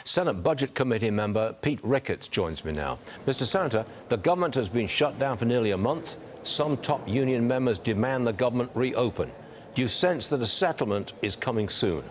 Senate Budget Committee member Pete Ricketts joins me now. Mr. Senator, the government has been shut down for nearly a month. Some top union members demand the government reopen. Do you sense that a settlement is coming soon?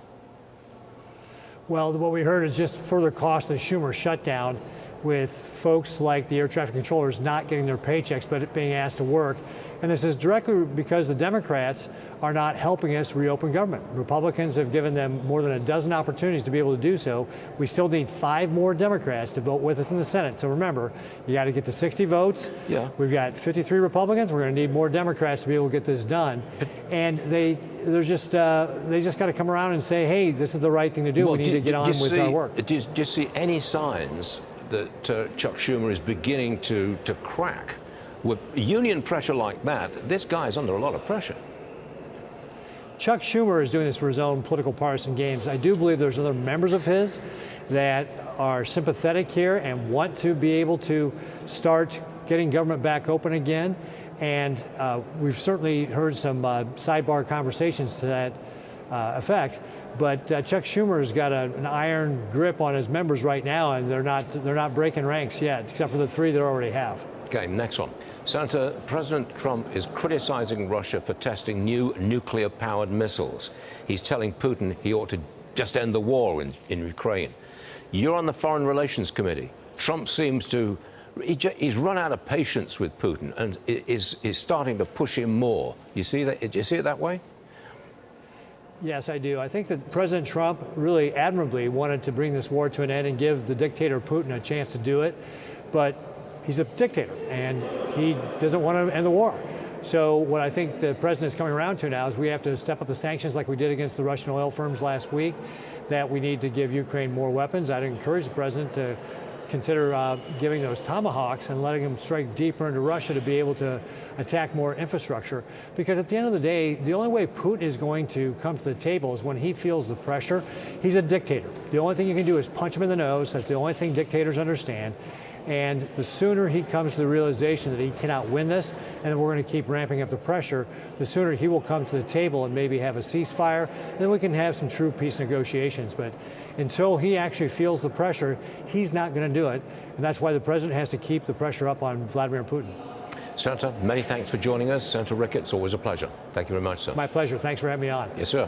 Well, what we heard is just further cost of the Schumer shutdown, with folks like the air traffic controllers not getting their paychecks but being asked to work. And this is directly because the Democrats are not helping us reopen government. Republicans have given them more than a dozen opportunities to be able to do so. We still need 5 more Democrats to vote with us in the Senate. So remember, you got to get to 60 votes. Yeah. We've got 53 Republicans. We're going to need more Democrats to be able to get this done. And they just got to come around and say, hey, this is the right thing to do. Well, we need to get on with our work. Do you see any signs that Chuck Schumer is beginning to crack? With union pressure like that, this guy's under a lot of pressure. Chuck Schumer is doing this for his own political partisan games. I do believe there's other members of his that are sympathetic here and want to be able to start getting government back open again. And we've certainly heard some sidebar conversations to that effect. But Chuck Schumer has got an iron grip on his members right now, and they're not breaking ranks yet, except for the 3 they already have. Okay, next one. Senator, President Trump is criticizing Russia for testing new nuclear-powered missiles. He's telling Putin he ought to just end the war in Ukraine. You're on the Foreign Relations Committee. Trump seems to, he's run out of patience with Putin and is starting to push him more. You see that? Do you see it that way? Yes, I do. I think that President Trump really admirably wanted to bring this war to an end and give the dictator Putin a chance to do it. But he's a dictator, and he doesn't want to end the war. So what I think the president is coming around to now is we have to step up the sanctions like we did against the Russian oil firms last week, that we need to give Ukraine more weapons. I'd encourage the president to consider giving those Tomahawks and letting them strike deeper into Russia to be able to attack more infrastructure. Because at the end of the day, the only way Putin is going to come to the table is when he feels the pressure. He's a dictator. The only thing you can do is punch him in the nose. That's the only thing dictators understand. And the sooner he comes to the realization that he cannot win this, and we're going to keep ramping up the pressure, the sooner he will come to the table and maybe have a ceasefire. Then we can have some true peace negotiations. But until he actually feels the pressure, he's not going to do it. And that's why the president has to keep the pressure up on Vladimir Putin. Senator, many thanks for joining us. Senator Ricketts, always a pleasure. Thank you very much, sir. My pleasure. Thanks for having me on. Yes, sir.